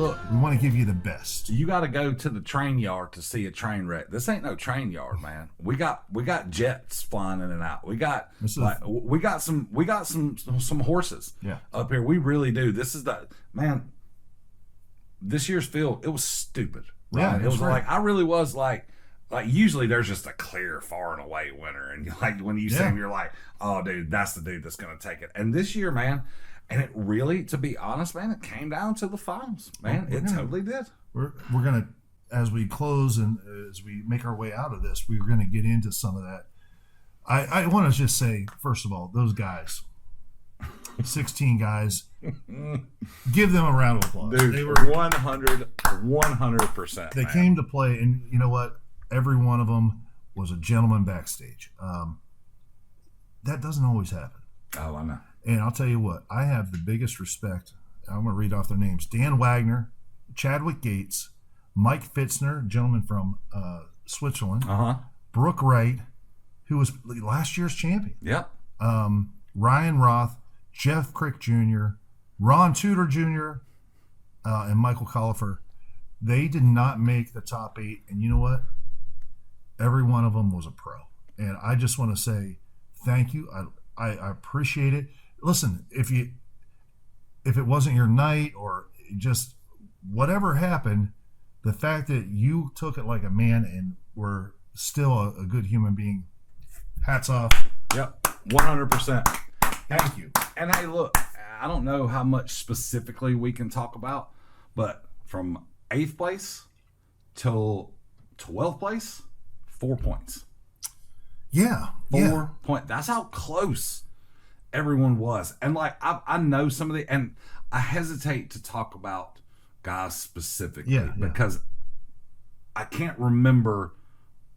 look, we want to give you the best. you got to go to the train yard to see a train wreck. This ain't no train yard, man. We got jets flying in and out. We got some horses up here. We really do. This is this year's field, it was stupid. Right? Yeah, it was like, I really was like usually there's just a clear far and away winner, and like when you see him, you're like, oh dude, that's the dude that's gonna take it. And this year, man, and it really, to be honest, man, it came down to the finals, man. Totally did. We're gonna, as we close and as we make our way out of this, we're gonna get into some of that. I want to just say, first of all, those guys, 16 guys, give them a round of applause. Dude, they were 100%. They came to play, and you know what? Every one of them was a gentleman backstage. That doesn't always happen. Oh, I know. And I'll tell you what, I have the biggest respect. I'm going to read off their names. Dan Wagner, Chadwick Gates, Mike Fitzner, gentleman from Switzerland, Brooke Wright, who was last year's champion. Yep. Ryan Roth, Jeff Crick Jr., Ron Tudor Jr., and Michael Collifer. They did not make the top 8. And you know what? Every one of them was a pro. And I just want to say thank you. I appreciate it. Listen, if it wasn't your night or just whatever happened, the fact that you took it like a man and were still a good human being, hats off. Yep, 100%. Thank you. And hey, look, I don't know how much specifically we can talk about, but from 8th place till 12th place, 4 points. Yeah. 4 points. That's how close everyone was. And like, I know some of the, and I hesitate to talk about guys specifically because I can't remember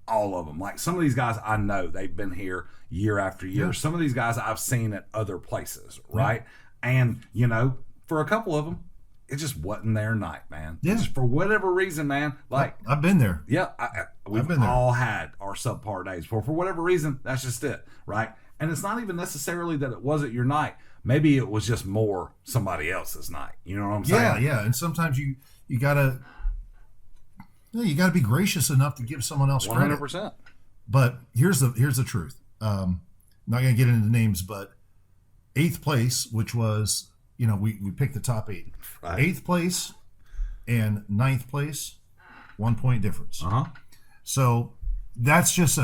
all of them. Like some of these guys I know, they've been here year after year. Yeah. Some of these guys I've seen at other places, right? Yeah. And, you know, for a couple of them, it just wasn't their night, man. Yeah. Just for whatever reason, man. Like I've been there. Yeah. We've all had our subpar days. For whatever reason, that's just it, right? And it's not even necessarily that it wasn't your night. Maybe it was just more somebody else's night. You know what I'm saying? Yeah. And sometimes you gotta be gracious enough to give someone else credit. 100%. But here's the truth. Not gonna get into names, but 8th place, which was, you know, we picked the top 8. Right. 8th place and 9th place, 1 point difference. So that's just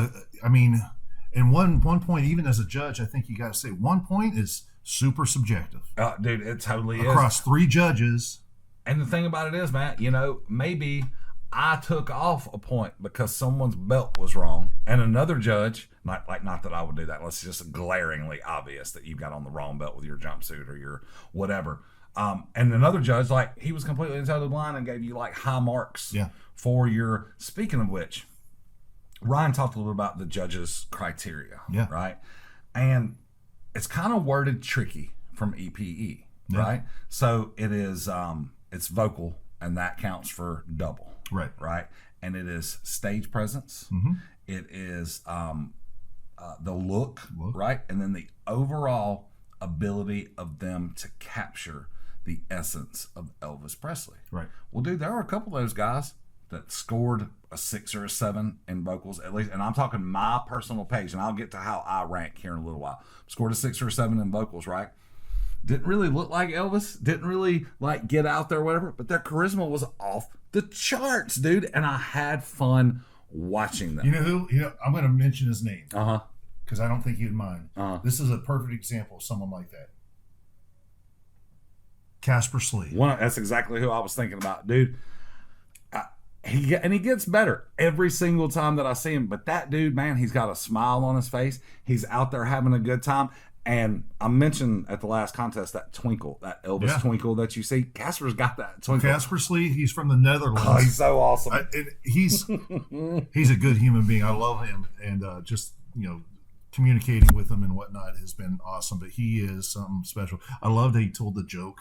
and one point, even as a judge, I think you got to say 1 point is super subjective. Dude, it totally across 3 judges. And the thing about it is, Matt, you know, maybe I took off a point because someone's belt was wrong, and another judge, not that I would do that, unless it's just glaringly obvious that you got on the wrong belt with your jumpsuit or your whatever. And another judge, like, he was completely totally blind and gave you like high marks for your. Speaking of which, Ryan talked a little about the judges' criteria, right? And it's kind of worded tricky from EPE, right? So it is, it's vocal, and that counts for double, right? And it is stage presence. Mm-hmm. It is the look, right? And then the overall ability of them to capture the essence of Elvis Presley. Right. Well, dude, there are a couple of those guys that scored a 6 or a 7 in vocals, at least, and I'm talking my personal page, and I'll get to how I rank here in a little while. Scored a 6 or a 7 in vocals, right? Didn't really look like Elvis, didn't really like get out there or whatever, but their charisma was off the charts, dude, and I had fun watching them. You know who? You know, I'm going to mention his name. Because I don't think you'd mind. This is a perfect example of someone like that. Casper Slee. That's exactly who I was thinking about, dude. He gets better every single time that I see him. But that dude, man, he's got a smile on his face. He's out there having a good time. And I mentioned at the last contest that twinkle, that Elvis twinkle that you see. Casper's got that twinkle. Casper Slee, he's from the Netherlands. Oh, he's so awesome. He's a good human being. I love him, and just, you know, communicating with him and whatnot has been awesome. But he is something special. I love that he told the joke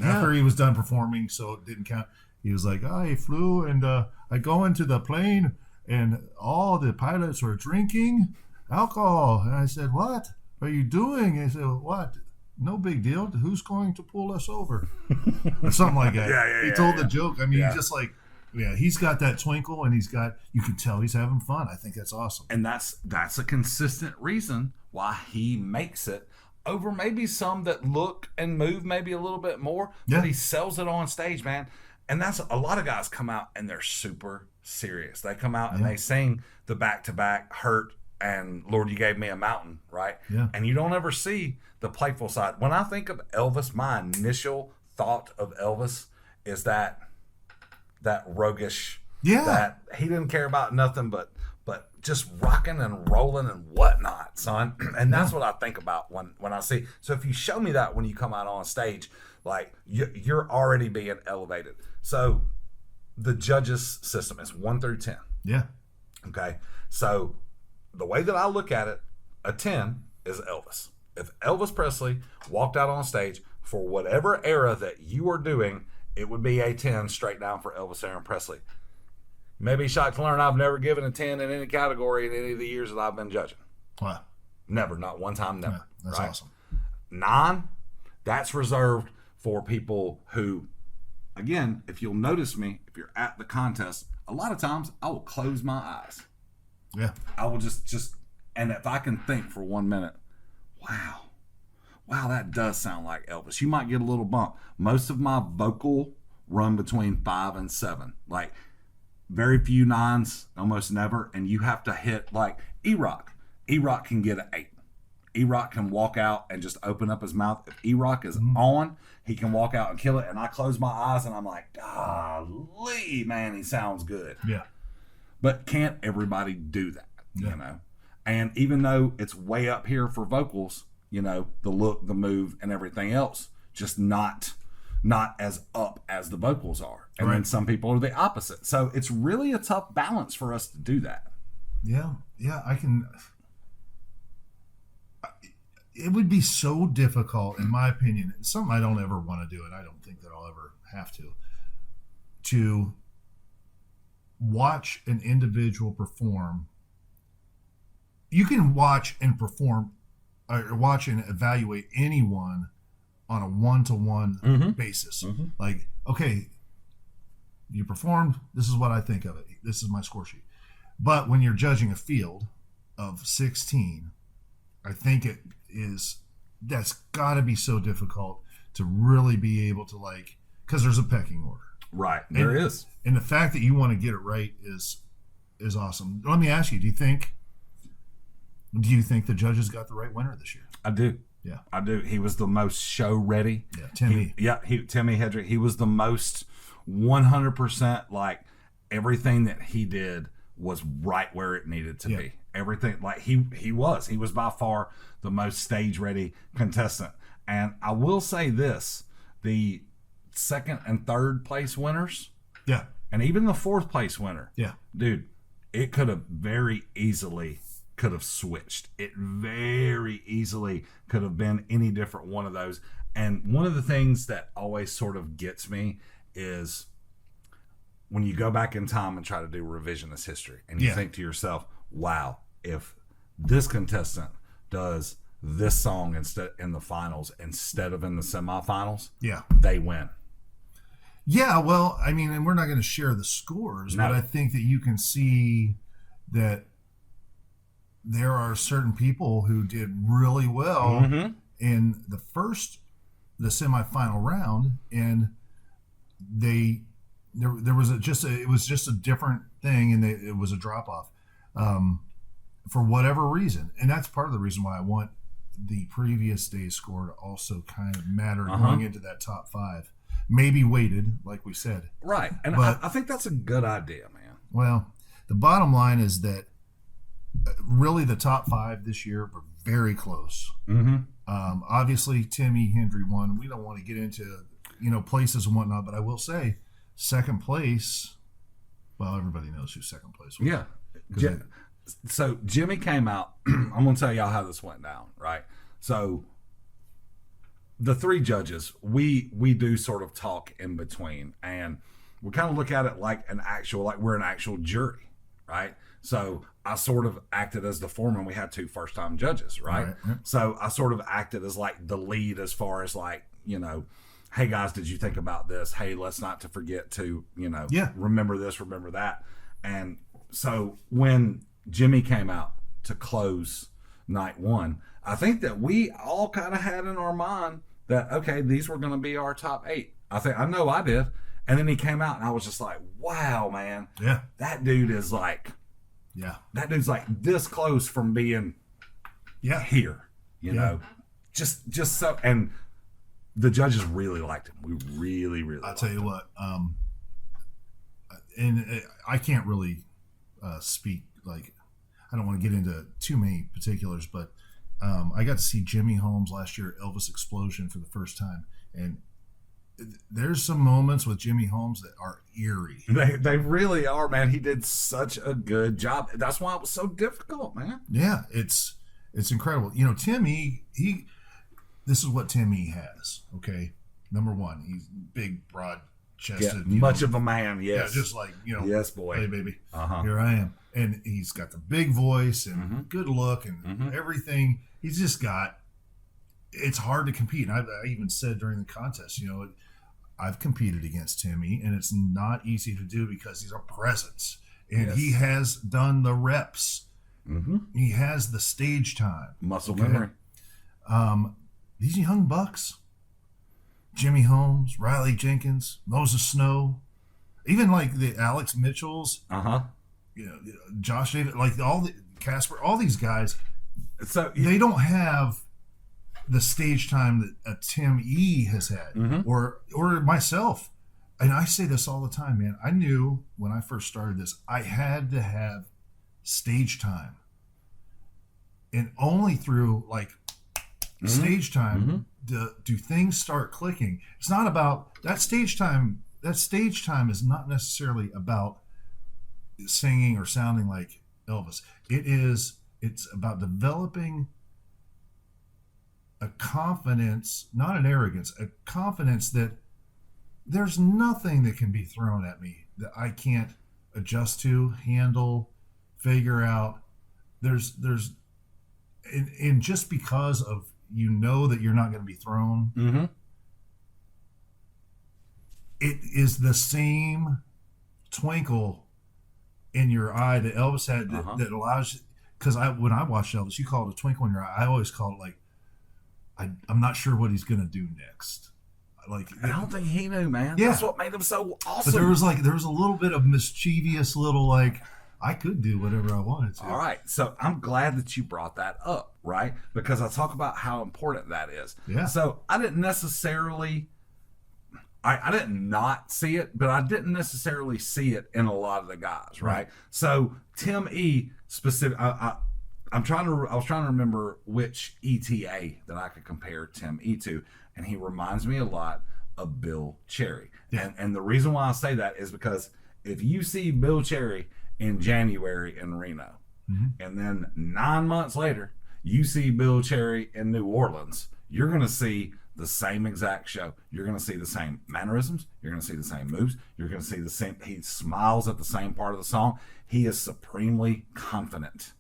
after he was done performing, so it didn't count. He was like, I flew and I go into the plane and all the pilots were drinking alcohol. And I said, what are you doing? And he said, what? no big deal. Who's going to pull us over? Or something like that. He told the joke. I mean, he's just like, he's got that twinkle, and you can tell he's having fun. I think that's awesome. And that's a consistent reason why he makes it over maybe some that look and move maybe a little bit more, but he sells it on stage, man. And that's a lot of guys come out and they're super serious. They come out and they sing the back-to-back Hurt and Lord, You Gave Me a Mountain, right? Yeah. And you don't ever see the playful side. When I think of Elvis, my initial thought of Elvis is that roguish, that he didn't care about nothing but just rocking and rolling and whatnot, son. And that's what I think about when I see. So if you show me that when you come out on stage, like you're already being elevated. So the judges system is 1 through 10. Yeah. Okay. So the way that I look at it, a 10 is Elvis. If Elvis Presley walked out on stage for whatever era that you are doing, it would be a 10 straight down for Elvis Aaron Presley. Maybe shocked to learn I've never given a 10 in any category in any of the years that I've been judging. Wow. Never. Not one time, never. Yeah, that's awesome. 9, that's reserved for people who, again, if you'll notice me, if you're at the contest, a lot of times I will close my eyes. Yeah. I will just, and if I can think for 1 minute, wow, that does sound like Elvis. You might get a little bump. Most of my vocal run between 5 and 7. Like, very few 9s, almost never. And you have to hit, like, E-Rock. E-Rock can get an 8. E-Rock can walk out and just open up his mouth. If E-Rock is on, he can walk out and kill it. And I close my eyes and I'm like, golly, man, he sounds good. Yeah. But can't everybody do that, you know? And even though it's way up here for vocals, you know, the look, the move, and everything else, just not as up as the vocals are. And then some people are the opposite. So it's really a tough balance for us to do that. Yeah. I can. It would be so difficult, in my opinion. It's something I don't ever want to do, and I don't think that I'll ever have to watch an individual perform. You can watch and perform, or watch and evaluate anyone on a one-to-one basis. Like, okay, you performed, this is what I think of it. This is my score sheet. But when you're judging a field of 16, I think that's got to be so difficult to really be able to, like, because there's a pecking order. Right, there is. And the fact that you want to get it right is awesome. Let me ask you, do you think the judges got the right winner this year? I do. Yeah. I do. He was the most show ready. Yeah, Timmy. Timmy Hedrick. He was the most 100%, like, everything that he did was right where it needed to be. Everything, like, he was by far the most stage ready contestant. And I will say this, the second and third place winners, and even the fourth place winner, dude, it could have very easily switched. It very easily could have been any different one of those. And one of the things that always sort of gets me is when you go back in time and try to do revisionist history and you think to yourself, wow, if this contestant does this song instead in the finals instead of in the semifinals, they win. Yeah, well, I mean, and we're not going to share the scores, but I think that you can see that there are certain people who did really well in the semifinal round, and there was it was just a different thing, and it was a drop off for whatever reason, and that's part of the reason why I want the previous day's score to also kind of matter going into that top 5. Maybe weighted, like we said. Right. And I think that's a good idea, man. Well, the bottom line is that really the top 5 this year were very close. Obviously, Timmy Hendry won. We don't want to get into, places and whatnot, but I will say second place, well, everybody knows who second place was. Yeah. So Jimmy came out. I'm going to tell y'all how this went down, right? So the 3 judges, we do sort of talk in between, and we kind of look at it like we're an actual jury, right? So I sort of acted as the foreman. We had 2 first-time judges, right? So I sort of acted as like the lead as far as like, hey guys, did you think about this? Hey, let's not to forget to, remember this, remember that. And so when Jimmy came out to close night 1, I think that we all kind of had in our mind that, okay, these were going to be our top 8. I know I did. And then he came out and I was just like, wow, man. Yeah. That dude is like, that dude's like this close from being here, you know, just so. And the judges really liked him. We really, really I'll tell you what, and I can't really speak, like, I don't want to get into too many particulars, but I got to see Jimmy Holmes last year at Elvis Explosion for the first time. And there's some moments with Jimmy Holmes that are eerie. They really are, man. He did such a good job. That's why it was so difficult, man. Yeah, it's incredible. Tim E, this is what Tim E has, okay? Number 1, he's big, broad-chested. Much of a man, yes. Yeah, just like, yes, boy. Hey, baby, here I am. And he's got the big voice and good look and everything. He's just got, it's hard to compete. And I even said during the contest, I've competed against Timmy, and it's not easy to do because he's a presence. And he has done the reps. He has the stage time. Muscle memory. These young bucks, Jimmy Holmes, Riley Jenkins, Moses Snow, even like the Alex Mitchells, Josh David, like all the Casper, all these guys, so they don't have the stage time that Tim E has had, or myself. And I say this all the time, man. I knew when I first started this, I had to have stage time, and only through like stage time do things start clicking. It's not about that stage time. That stage time is not necessarily about singing or sounding like Elvis. It's about developing a confidence, not an arrogance, a confidence that there's nothing that can be thrown at me that I can't adjust to, handle, figure out. And just because of that you're not going to be thrown, it is the same twinkle in your eye that Elvis had that allows. Because when I watched Elvis, you call it a twinkle in your eye. I always call it like, I'm not sure what he's going to do next. Like, I don't think he knew, man. Yeah. That's what made him so awesome. But there was a little bit of mischievous little, like, I could do whatever I wanted to. All right. So I'm glad that you brought that up, right? Because I talk about how important that is. Yeah. So I didn't necessarily, I didn't not see it, but I didn't necessarily see it in a lot of the guys, right? So Tim E specific, I was trying to remember which ETA that I could compare Tim E to, and he reminds me a lot of Bill Cherry. Yeah. And the reason why I say that is because if you see Bill Cherry in January in Reno, and then 9 months later you see Bill Cherry in New Orleans, you're going to see the same exact show. You're going to see the same mannerisms. You're going to see the same moves. You're going to see the same. He smiles at the same part of the song. He is supremely confident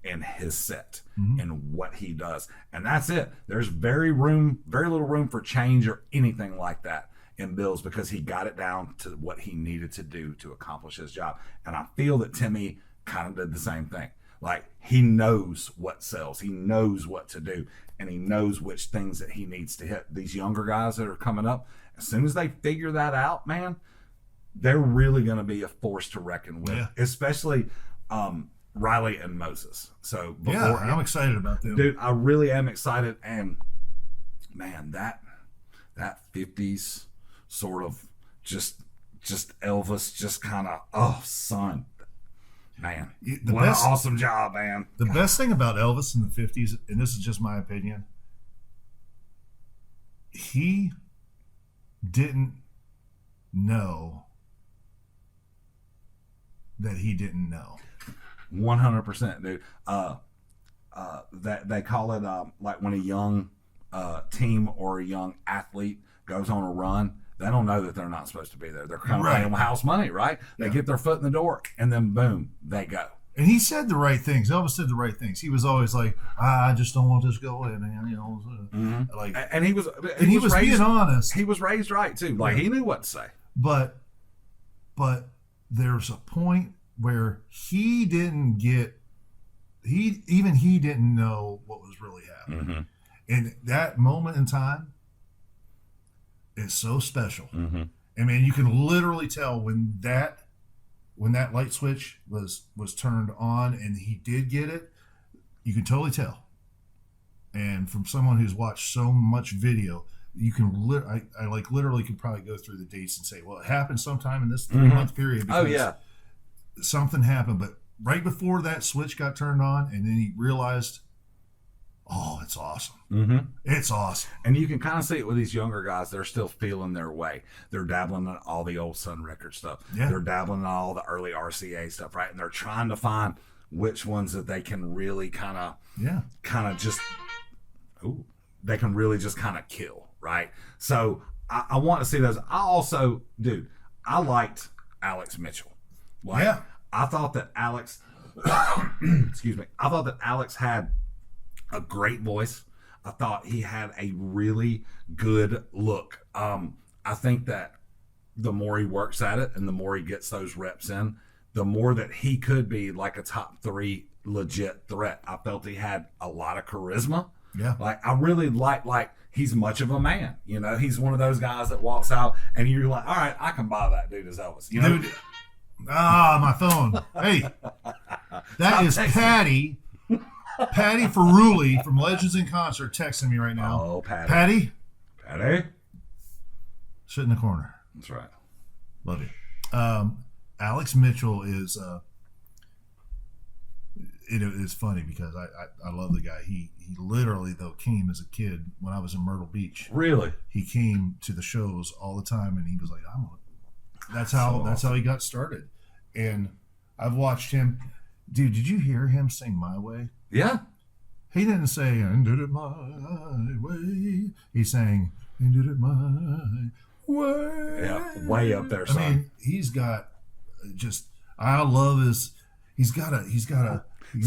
in his set and what he does, and that's it. There's very little room for change or anything like that in Bill's, because he got it down to what he needed to do to accomplish his job. And I feel that Timmy kind of did the same thing. Like, he knows what sells, he knows what to do, and he knows which things that he needs to hit. These younger guys that are coming up, as soon as they figure that out, man, they're really going to be a force to reckon with, especially Riley and Moses. So I'm excited about them. Dude, I really am excited. And man, that 50s sort of just Elvis, just kind of, son, man, what an awesome job, man. The best thing about Elvis in the 50s, and this is just my opinion, he didn't know that he didn't know. 100%, dude. That they call it like when a young team or a young athlete goes on a run, They don't know that they're not supposed to be there. They're kind of Right. paying house money, right? They get their foot in the door, and then boom, they go. And he said the right things. Elvis said the right things. He was always like, I just don't want this to go in, man. You know, like, And he was raised, being honest. He was raised right too. Like he knew what to say. But there's a point where he didn't know what was really happening. And that moment in time is so special. I mean, you can literally tell when that light switch was turned on and he did get it, you can totally tell. And from someone who's watched so much video, you can I like literally could probably go through the dates and say, well, it happened sometime in this 3-month period. Oh yeah, something happened, but right before that switch got turned on, and then he realized, oh, it's awesome. It's awesome. And you can kind of see it with these younger guys. They're still feeling their way. They're dabbling in all the old Sun Record stuff. Yeah. They're dabbling in all the early RCA stuff, right? And they're trying to find which ones that they can really kind of they can really just kind of kill, right? So I want to see those. I also, dude, I liked Alex Mitchell. Like, Yeah. I thought that Alex, excuse me, I thought that Alex had a great voice. I thought he had a really good look. I think that the more he works at it and the more he gets those reps in, the more that he could be like a top 3 legit threat. I felt he had a lot of charisma. Yeah. Like I really like he's much of a man. You know, he's one of those guys that walks out and you're like, all right, I can buy that dude as Elvis. You know? Dude. My phone. Hey, that is Patty. Patty Ferrulli from Legends in Concert texting me right now. Oh, Patty. Patty. Sit in the corner. That's right. Love you. Alex Mitchell is it's funny because I love the guy. He literally though came as a kid when I was in Myrtle Beach. Really? He came to the shows all the time and he was like, that's how he got started. And I've watched him. Dude, did you hear him sing My Way? Yeah. He didn't say, I did it my way. He sang, I did it my way. Yeah, way up there, son. I mean, he's got I love his, he's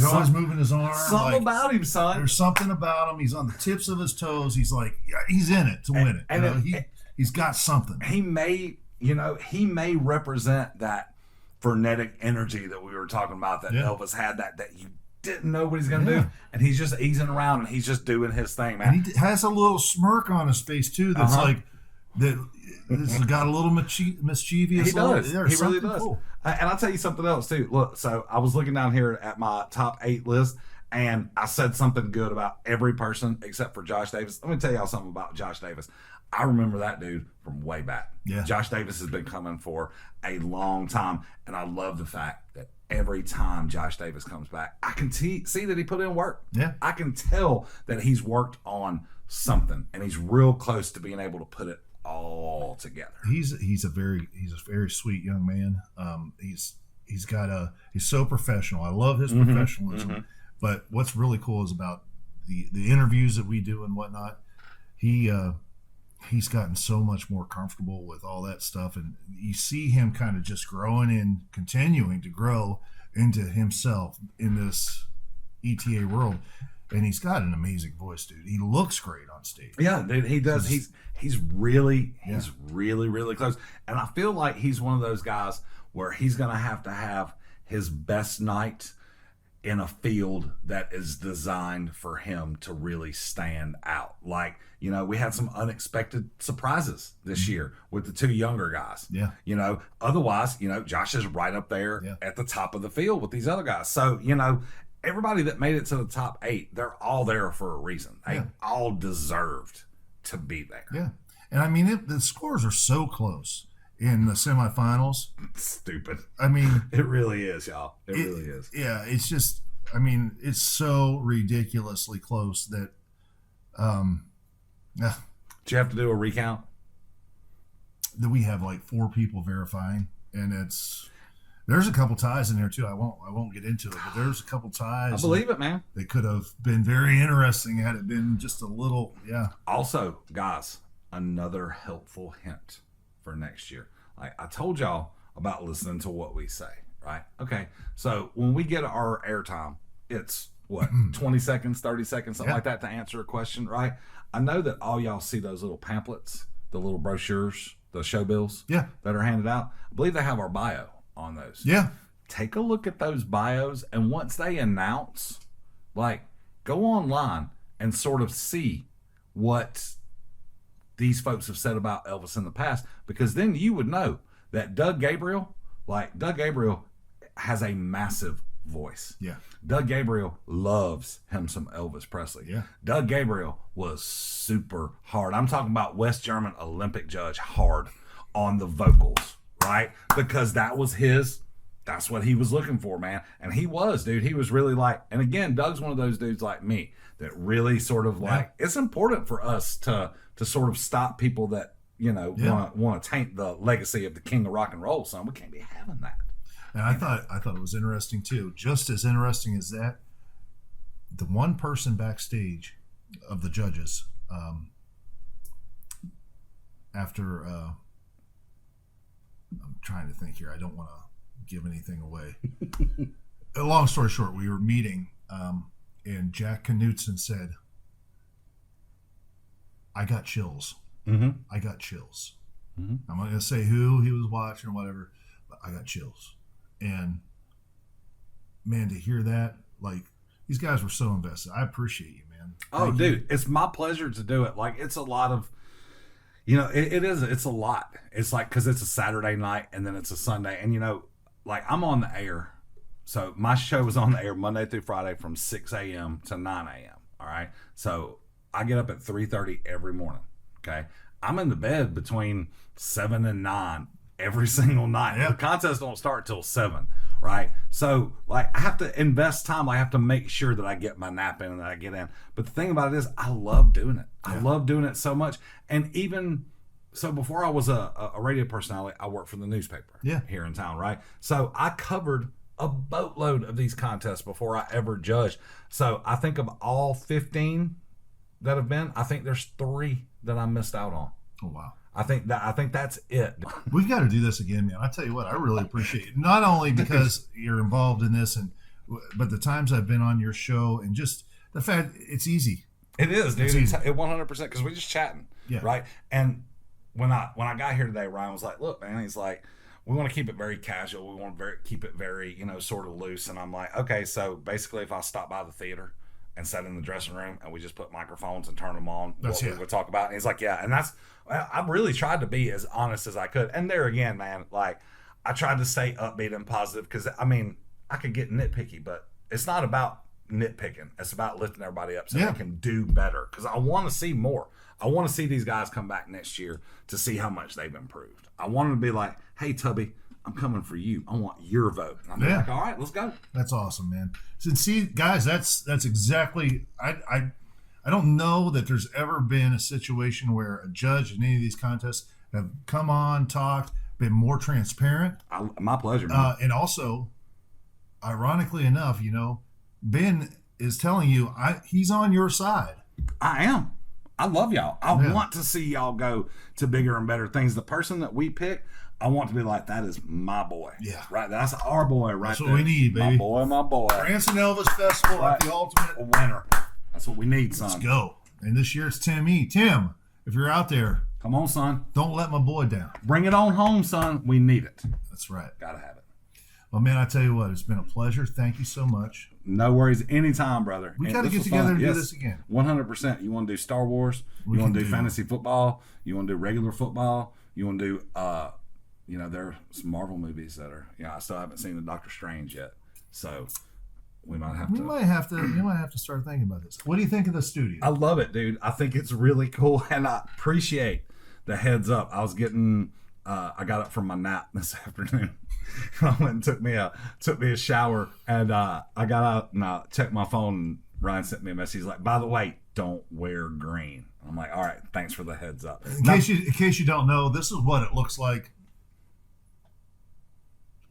always moving his arm. Something about him, son. There's something about him. He's on the tips of his toes. He's like, yeah, he's in it to win it. He's got something. He may represent that frenetic energy that we were talking about that Elvis had, that you didn't know what he's going to do. And he's just easing around and he's just doing his thing, man. And he has a little smirk on his face, too, that's like, it's got a little mischievous. He does. He really does. Cool. And I'll tell you something else, too. Look, so I was looking down here at my top 8 list, and I said something good about every person except for Josh Davis. Let me tell y'all something about Josh Davis. I remember that dude from way back. Yeah. Josh Davis has been coming for a long time, and I love the fact that every time Josh Davis comes back, I can see that he put in work. Yeah. I can tell that he's worked on something, and he's real close to being able to put it all together. He's a very sweet young man. He's so professional. I love his professionalism. But what's really cool is about the interviews that we do and whatnot. He's gotten so much more comfortable with all that stuff, and you see him kind of just growing and continuing to grow into himself in this ETA world. And he's got an amazing voice, dude. He looks great on stage. Yeah, dude, he does. He's really close. And I feel like he's one of those guys where he's going to have his best night in a field that is designed for him to really stand out. Like, you know, we had some unexpected surprises this year with the 2 younger guys. Yeah. You know, otherwise, you know, Josh is right up there at the top of the field with these other guys. So, you know, everybody that made it to the top 8, they're all there for a reason. They all deserved to be there. Yeah. And I mean, the scores are so close in the semifinals. Stupid. I mean, it really is, y'all. It really is. Yeah. It's just, I mean, it's so ridiculously close that, Did you have to do a recount? That we have like 4 people verifying, and there's a couple ties in there too. I won't get into it, but there's a couple ties. I believe it, man. They could have been very interesting had it been just a little, Also, guys, another helpful hint. for next year. Like I told y'all about listening to what we say, right? Okay, so when we get our airtime, it's what 20 seconds, 30 seconds, something like that to answer a question, right? I know that all y'all see those little pamphlets, the little brochures, the show bills that are handed out. I believe they have our bio on those. Yeah. Take a look at those bios, and once they announce, like, go online and sort of see what these folks have said about Elvis in the past, because then you would know that Doug Gabriel has a massive voice. Yeah. Doug Gabriel loves him some Elvis Presley. Yeah. Doug Gabriel was super hard. I'm talking about West German Olympic judge hard on the vocals, right? Because that's what he was looking for, man. And he was, dude. He was really like, and again, Doug's one of those dudes like me that really sort of like, it's important for us to sort of stop people that, want to taint the legacy of the king of rock and roll, son. We can't be having that. And I thought it was interesting too. Just as interesting as that, the one person backstage of the judges, after I'm trying to think here. I don't want to give anything away. A long story short, we were meeting, and Jack Knutson said, "I got chills. I got chills." I'm not going to say who he was watching or whatever, but I got chills. And man, to hear that, like, these guys were so invested. I appreciate you, man. Thank you. It's my pleasure to do it. Like, it's a lot of, it's a lot. It's like, because it's a Saturday night and then it's a Sunday. And, like, I'm on the air. So my show is on the air Monday through Friday from 6 a.m. to 9 a.m. All right. So I get up at 3:30 every morning. Okay. I'm in the bed between 7 and 9 every single night. The contest don't start till 7, right? So, like, I have to invest time. I have to make sure that I get my nap in and that I get in. But the thing about it is, I love doing it. I love doing it so much. And even so, before I was a radio personality, I worked for the newspaper here in town, right? So I covered a boatload of these contests before I ever judged. So I think of all 15 that have been, I think there's 3 that I missed out on. Oh, wow. I think that's it. We've got to do this again, man. I tell you what, I really appreciate it. Not only because you're involved in this, but the times I've been on your show, and just the fact it's easy. It is, dude. It's 100%, because we're just chatting, right? And when I got here today, Ryan was like, "Look, man," he's like, "We want to keep it very casual. We want to keep it very, sort of loose." And I'm like, "Okay, so basically, if I stop by the theater and sat in the dressing room and we just put microphones and turn them on, we would talk about." And he's like, "Yeah," and I really tried to be as honest as I could. And there again, man, like, I tried to stay upbeat and positive, because I could get nitpicky, but it's not about nitpicking. It's about lifting everybody up so they can do better. Because I want to see more. I want to see these guys come back next year to see how much they've improved. I want them to be like, "Hey, Tubby, I'm coming for you. I want your vote." And I'm like, "All right, let's go." That's awesome, man. So, see, guys, that's exactly. I don't know that there's ever been a situation where a judge in any of these contests have come on, talked, been more transparent. My pleasure, man. And also, ironically enough, Ben is telling you he's on your side. I am. I love y'all. I want to see y'all go to bigger and better things. The person that we pick, I want to be like, that is my boy. Yeah. Right? That's our boy right there. That's what we need, baby. My boy. Branson Elvis Festival, like the ultimate winner. That's what we need, son. Let's go. And this year it's Tim E. Tim, if you're out there, come on, son. Don't let my boy down. Bring it on home, son. We need it. That's right. Gotta have it. Well, man, I tell you what, it's been a pleasure. Thank you so much. No worries. Anytime, brother. We got to get together and do this again. 100%. You want to do Star Wars? You want to do fantasy football? You want to do regular football? You want to do, there are some Marvel movies that are, I still haven't seen the Doctor Strange yet. So we might have to. You might have to start thinking about this. What do you think of the studio? I love it, dude. I think it's really cool, and I appreciate the heads up. I was getting, I got up from my nap this afternoon. I went and took me a shower, and I got out and I checked my phone. And Ryan sent me a message. He's like, "By the way, don't wear green." I'm like, "All right, thanks for the heads up." In case you don't know, this is what it looks like.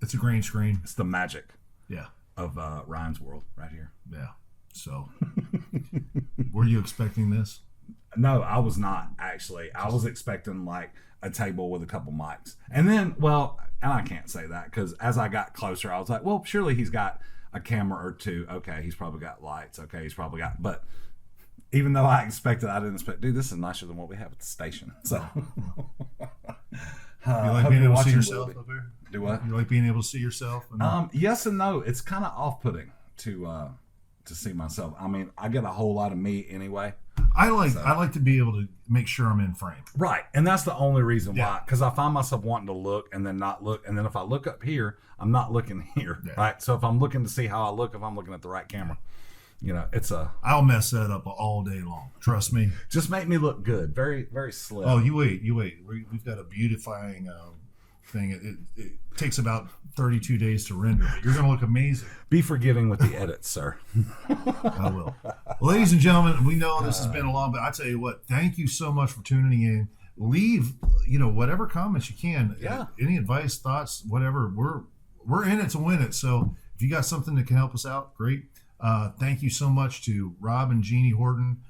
It's a green screen. It's the magic. Yeah. Of Ryan's world right here. Yeah. So, were you expecting this? No, I was not actually. I was expecting like a table with a couple mics, and then, well, and I can't say that because as I got closer, I was like, well, surely he's got a camera or two. Okay, he's probably got lights. Okay, he's probably got, but even though I didn't expect, dude, this is nicer than what we have at the station. So, You like being able to see yourself up there? Do what? You like being able to see yourself? Yes and no. It's kind of off-putting to see myself. I mean, I get a whole lot of me anyway. I like to be able to make sure I'm in frame. Right, and that's the only reason why. Because I find myself wanting to look and then not look, and then if I look up here, I'm not looking here. Yeah. Right, so if I'm looking to see how I look, if I'm looking at the right camera, I'll mess that up all day long. Trust me. Just make me look good. Very, very slick. Oh, you wait. We've got a beautifying thing. It takes about 32 days to render, but you're going to look amazing. Be forgiving with the edits, sir. I will. Well, ladies and gentlemen, we know this has been a long, but I tell you what, thank you so much for tuning in. Leave, whatever comments you can. Yeah. Any advice, thoughts, whatever. We're in it to win it. So if you got something that can help us out, great. Thank you so much to Rob and Jeannie Horton,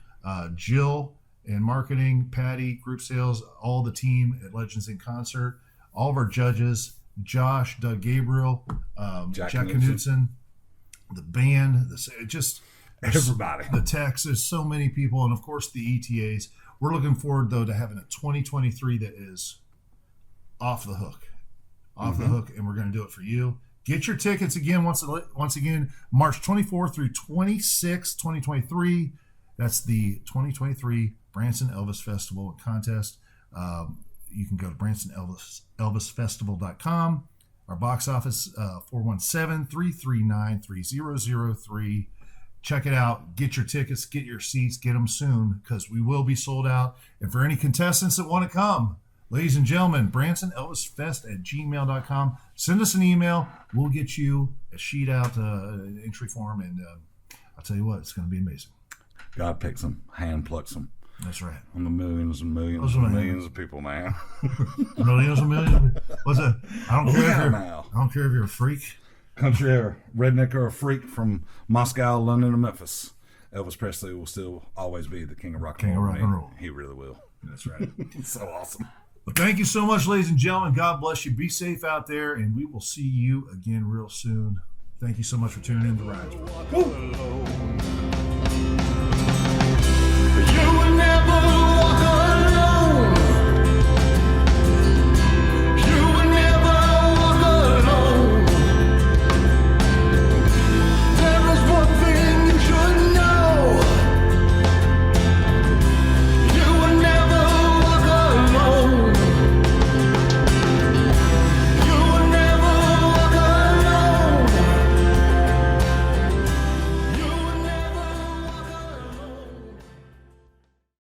Jill in marketing, Patty, group sales, all the team at Legends in Concert, all of our judges, Josh, Doug Gabriel, Jack Knudsen, the band, everybody, the techs. There's so many people, and of course the ETAs. We're looking forward though to having a 2023 that is off the hook, and we're going to do it for you. Get your tickets again, once again, March 24th through 26th, 2023. That's the 2023 Branson Elvis Festival and Contest. You can go to BransonElvisFestival.com. Our box office, 417-339-3003. Check it out. Get your tickets, get your seats, get them soon because we will be sold out. And for any contestants that want to come, ladies and gentlemen, BransonElvisFest@gmail.com. Send us an email. We'll get you a sheet out, an entry form, and I'll tell you what, it's going to be amazing. God picks them, hand plucks them. That's right. On the millions and millions and millions of people, man. Millions and millions. What's that? I don't care if you're a freak. Country or redneck or a freak from Moscow, London, or Memphis. Elvis Presley will still always be the king of rock and roll. He really will. That's right. It's so awesome. Well, thank you so much, ladies and gentlemen. God bless you. Be safe out there, and we will see you again real soon. Thank you so much for tuning in to Ride.